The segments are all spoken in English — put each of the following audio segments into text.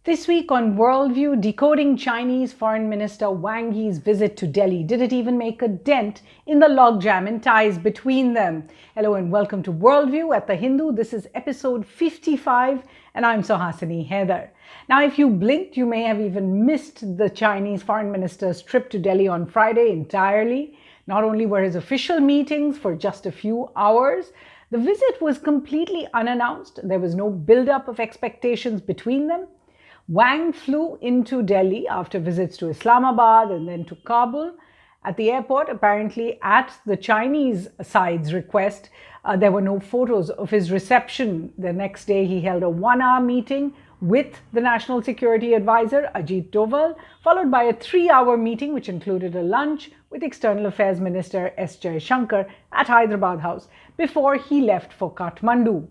This week on Worldview, decoding Chinese Foreign Minister Wang Yi's visit to Delhi. Did it even make a dent in the logjam and ties between them? Hello and welcome to Worldview at The Hindu. This is episode 55 and I'm Suhasini Haidar. Now, if you blinked, you may have even missed the Chinese Foreign Minister's trip to Delhi on Friday entirely. Not only were his official meetings for just a few hours, the visit was completely unannounced. There was no build-up of expectations between them. Wang flew into Delhi after visits to Islamabad and then to Kabul. At the airport, apparently at the Chinese side's request, there were no photos of his reception. The next day, he held a one-hour meeting with the National Security Advisor, Ajit Doval, followed by a 3-hour meeting which included a lunch with External Affairs Minister S. Jaishankar at Hyderabad House before he left for Kathmandu.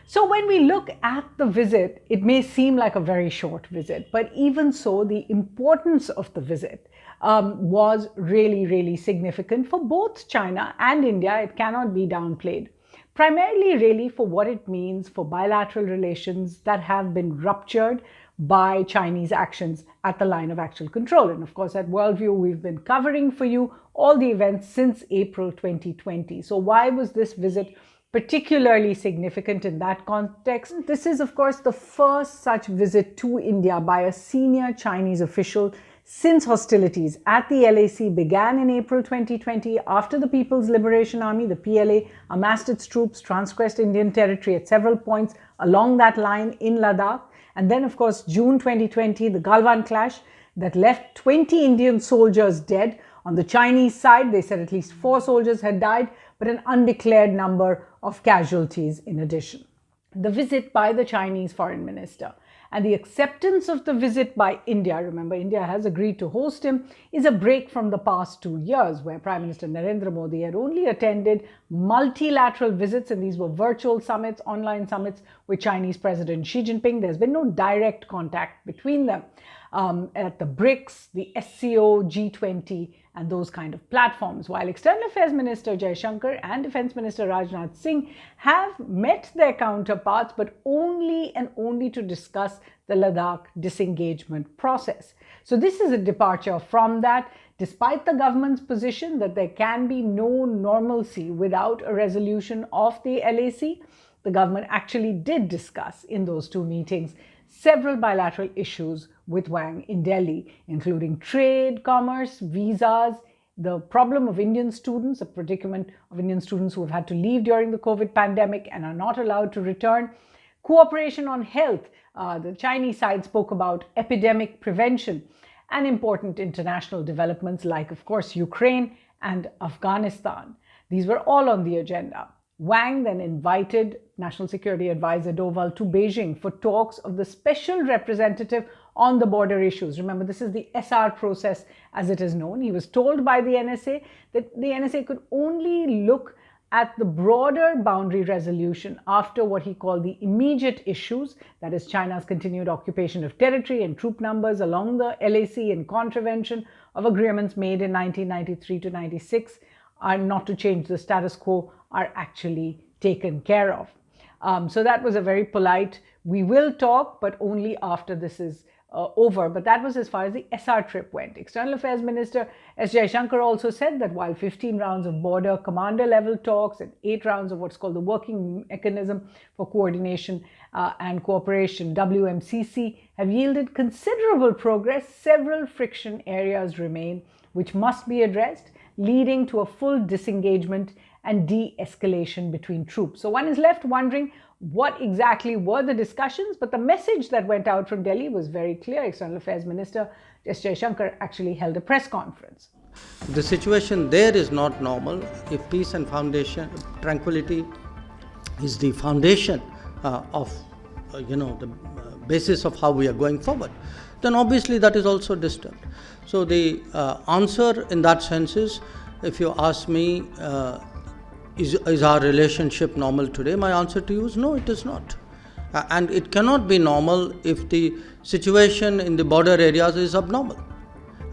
So when we look at the visit, it may seem like a very short visit, but even so, the importance of the visit was really significant for both China and India. It cannot be downplayed. Primarily really for what it means for bilateral relations that have been ruptured by Chinese actions at the line of actual control. And of course, at Worldview, we've been covering for you all the events since April 2020. So why was this visit particularly significant in that context? This is, of course, the first such visit to India by a senior Chinese official since hostilities at the LAC began in April 2020 after the People's Liberation Army, the PLA, amassed its troops, transgressed Indian territory at several points along that line in Ladakh. And then, of course, June 2020, the Galwan clash that left 20 Indian soldiers dead. On the Chinese side, they said at least 4 soldiers had died, but an undeclared number of casualties in addition. The visit by the Chinese foreign minister and the acceptance of the visit by India, remember India has agreed to host him, is a break from the past 2 years where Prime Minister Narendra Modi had only attended multilateral visits, and these were virtual summits, online summits with Chinese President Xi Jinping. There's been no direct contact between them. At the BRICS, the SCO, G20 and those kind of platforms. While External Affairs Minister Jaishankar and Defense Minister Rajnath Singh have met their counterparts, but only to discuss the Ladakh disengagement process. So this is a departure from that, despite the government's position that there can be no normalcy without a resolution of the LAC. The government actually did discuss in those 2 meetings several bilateral issues with Wang in Delhi, including trade, commerce, visas, the problem of Indian students, a predicament of Indian students who have had to leave during the COVID pandemic and are not allowed to return, cooperation on health. The Chinese side spoke about epidemic prevention and important international developments like, of course, Ukraine and Afghanistan. These were all on the agenda. Wang then invited National Security Advisor Doval to Beijing for talks of the special representative on the border issues. Remember, this is the SR process as it is known. He was told by the NSA that the NSA could only look at the broader boundary resolution after what he called the immediate issues, that is China's continued occupation of territory and troop numbers along the LAC in contravention of agreements made in 1993 to 96, are not to change the status quo, are actually taken care of. So that was a very polite, we will talk, but only after this is over. But that was as far as the SR trip went. External Affairs Minister S. Jaishankar also said that while 15 rounds of border commander level talks and 8 rounds of what's called the Working Mechanism for Coordination and Cooperation, WMCC, have yielded considerable progress, several friction areas remain which must be addressed, leading to a full disengagement and de-escalation between troops. So one is left wondering what exactly were the discussions, but the message that went out from Delhi was very clear. External Affairs Minister S. Jaishankar actually held a press conference. The situation there is not normal. If peace and tranquility is the foundation of the basis of how we are going forward, then obviously that is also disturbed. So the answer in that sense is, if you ask me, is our relationship normal today? My answer to you is no, it is not. And it cannot be normal if the situation in the border areas is abnormal.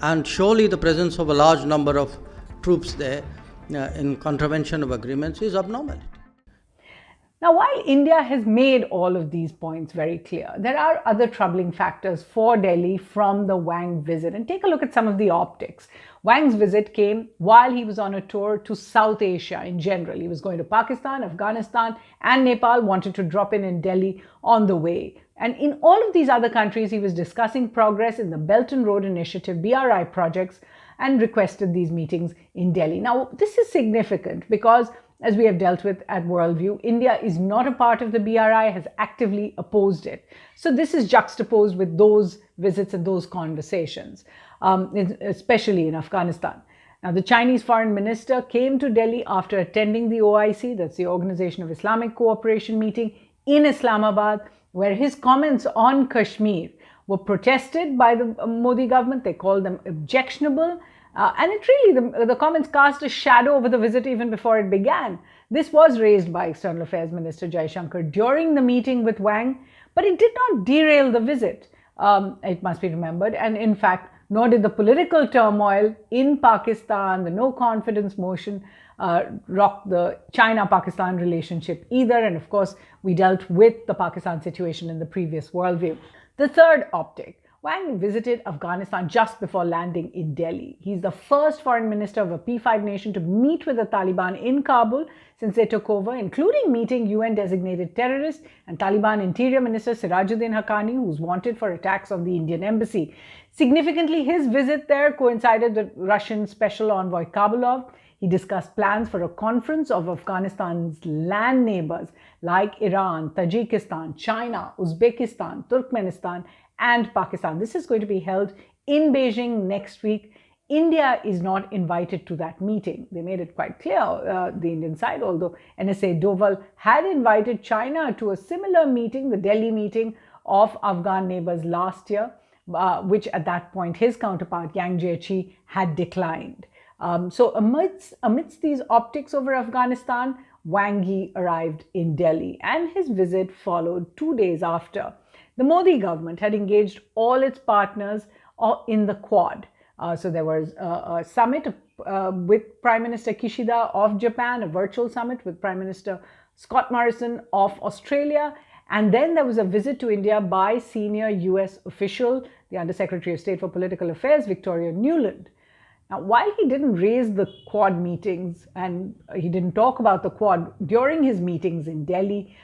And surely the presence of a large number of troops there in contravention of agreements is abnormality. Now, while India has made all of these points very clear, there are other troubling factors for Delhi from the Wang visit. And take a look at some of the optics. Wang's visit came while he was on a tour to South Asia in general. He was going to Pakistan, Afghanistan, and Nepal, wanted to drop in Delhi on the way. And in all of these other countries, he was discussing progress in the Belt and Road Initiative, BRI projects, and requested these meetings in Delhi. Now, this is significant because, as we have dealt with at Worldview, India is not a part of the BRI, has actively opposed it. So this is juxtaposed with those visits and those conversations, especially in Afghanistan. Now, the Chinese foreign minister came to Delhi after attending the OIC, that's the Organization of Islamic Cooperation meeting in Islamabad, where his comments on Kashmir were protested by the Modi government. They called them objectionable. And it really, the comments cast a shadow over the visit even before it began. This was raised by External Affairs Minister Jaishankar during the meeting with Wang, but it did not derail the visit, it must be remembered. And in fact, nor did the political turmoil in Pakistan, the no confidence motion, rock the China-Pakistan relationship either. And of course, we dealt with the Pakistan situation in the previous Worldview. The third optic. Wang visited Afghanistan just before landing in Delhi. He's the first foreign minister of a P5 nation to meet with the Taliban in Kabul since they took over, including meeting UN-designated terrorist and Taliban Interior Minister Sirajuddin Haqqani, who's wanted for attacks on the Indian embassy. Significantly, his visit there coincided with Russian Special Envoy Kabulov. He discussed plans for a conference of Afghanistan's land neighbors like Iran, Tajikistan, China, Uzbekistan, Turkmenistan, and Pakistan. This is going to be held in Beijing next week. India is not invited to that meeting. They made it quite clear, the Indian side, although NSA Doval had invited China to a similar meeting, the Delhi meeting of Afghan neighbors last year, which at that point his counterpart Yang Jiechi had declined. So amidst these optics over Afghanistan, Wang Yi arrived in Delhi, and his visit followed 2 days after the Modi government had engaged all its partners in the Quad. So there was a summit with Prime Minister Kishida of Japan, a virtual summit with Prime Minister Scott Morrison of Australia, and then there was a visit to India by senior US official, the Undersecretary of State for Political Affairs, Victoria Nuland. Now, while he didn't raise the Quad meetings and he didn't talk about the Quad during his meetings in Delhi,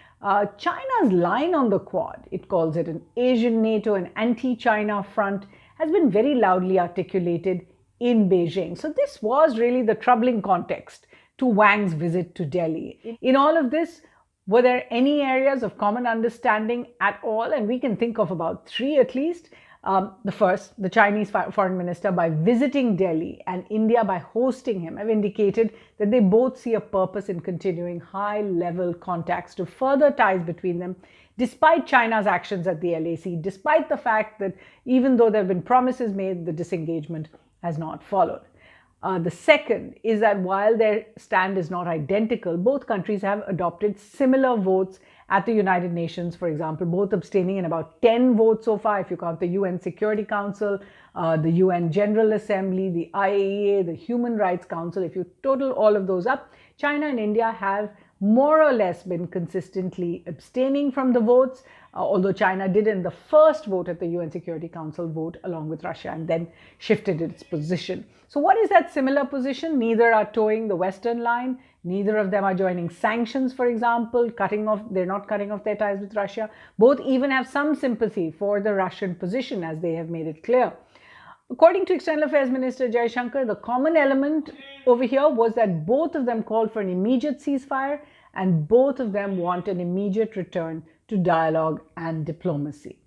China's line on the Quad, it calls it an Asian NATO and anti-China front, has been very loudly articulated in Beijing. So this was really the troubling context to Wang's visit to Delhi. In all of this, were there any areas of common understanding at all? And we can think of about 3 at least. The first, the Chinese foreign minister, by visiting Delhi, and India by hosting him, have indicated that they both see a purpose in continuing high-level contacts to further ties between them, despite China's actions at the LAC, despite the fact that even though there have been promises made, the disengagement has not followed. The second is that while their stand is not identical, both countries have adopted similar votes at the United Nations, for example, both abstaining in about 10 votes so far, if you count the UN Security Council, the UN General Assembly, the IAEA, the Human Rights Council. If you total all of those up, China and India have more or less been consistently abstaining from the votes, although China did in the first vote at the UN Security Council vote along with Russia and then shifted its position. So what is that similar position? Neither are towing the Western line. Neither of them are joining sanctions, for example, they're not cutting off their ties with Russia. Both even have some sympathy for the Russian position, as they have made it clear. According to External Affairs Minister Jaishankar, the common element over here was that both of them called for an immediate ceasefire and both of them want an immediate return to dialogue and diplomacy.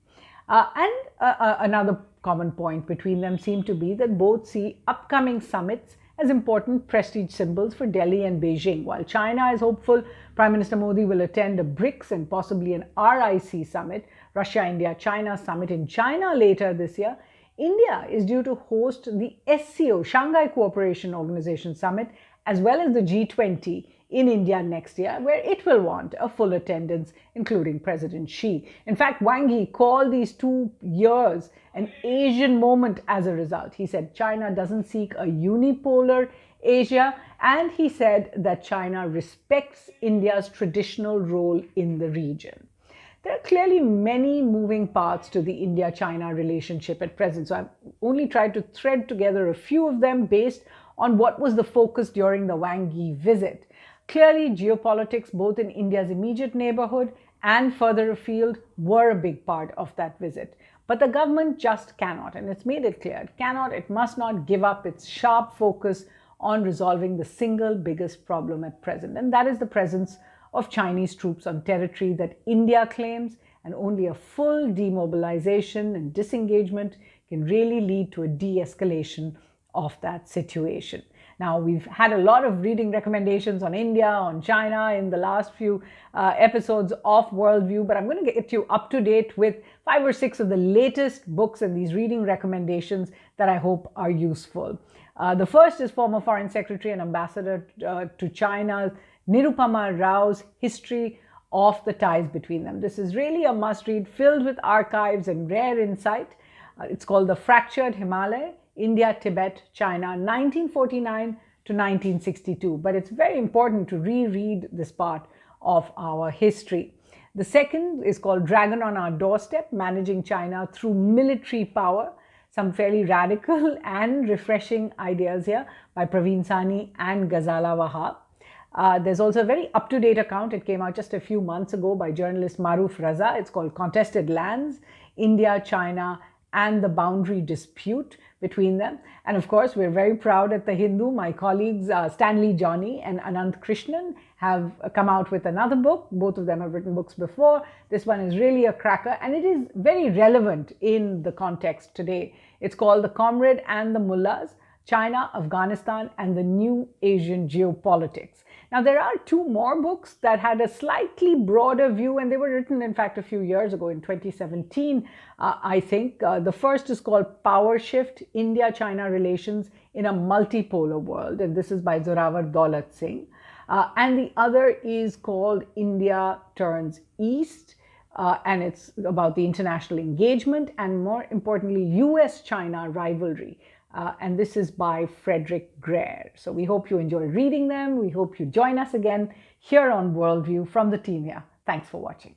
Another common point between them seemed to be that both see upcoming summits as important prestige symbols for Delhi and Beijing. While China is hopeful Prime Minister Modi will attend a BRICS and possibly an RIC summit, Russia-India-China summit in China later this year, India is due to host the SCO, Shanghai Cooperation Organization Summit, as well as the G20 in India next year, where it will want a full attendance, including President Xi. In fact, Wang Yi called these 2 years an Asian moment as a result. He said China doesn't seek a unipolar Asia, and he said that China respects India's traditional role in the region. There are clearly many moving parts to the India-China relationship at present, so I've only tried to thread together a few of them based on what was the focus during the Wang Yi visit. Clearly, geopolitics, both in India's immediate neighborhood and further afield, were a big part of that visit. But the government just cannot, and it's made it clear, it must not give up its sharp focus on resolving the single biggest problem at present, and that is the presence of Chinese troops on territory that India claims, and only a full demobilization and disengagement can really lead to a de-escalation of that situation. Now, we've had a lot of reading recommendations on India, on China in the last few episodes of Worldview, but I'm going to get you up to date with 5 or 6 of the latest books and these reading recommendations that I hope are useful. The first is former Foreign Secretary and Ambassador to China, Nirupama Rao's History of the Ties Between Them. This is really a must-read filled with archives and rare insight. It's called The Fractured Himalaya, India, Tibet, China, 1949 to 1962. But it's very important to reread this part of our history. The second is called Dragon on Our Doorstep, Managing China Through Military Power. Some fairly radical and refreshing ideas here by Praveen Sahni and Ghazala Wahab. There's also a very up-to-date account. It came out just a few months ago by journalist Maruf Raza. It's called Contested Lands, India, China, and the Boundary Dispute between them. And of course, we're very proud at The Hindu. My colleagues Stanley Johnny and Anant Krishnan have come out with another book. Both of them have written books before. This one is really a cracker, and it is very relevant in the context today. It's called The Comrade and the Mullahs, China, Afghanistan, and the New Asian Geopolitics. Now, there are 2 more books that had a slightly broader view, and they were written, in fact, a few years ago in 2017, I think. The first is called Power Shift, India-China Relations in a Multipolar World, and this is by Zorawar Daulat Singh. And the other is called India Turns East, and it's about the international engagement and, more importantly, US-China rivalry. And this is by Frederick Greer. So we hope you enjoy reading them. We hope you join us again here on Worldview from the team here. Thanks for watching.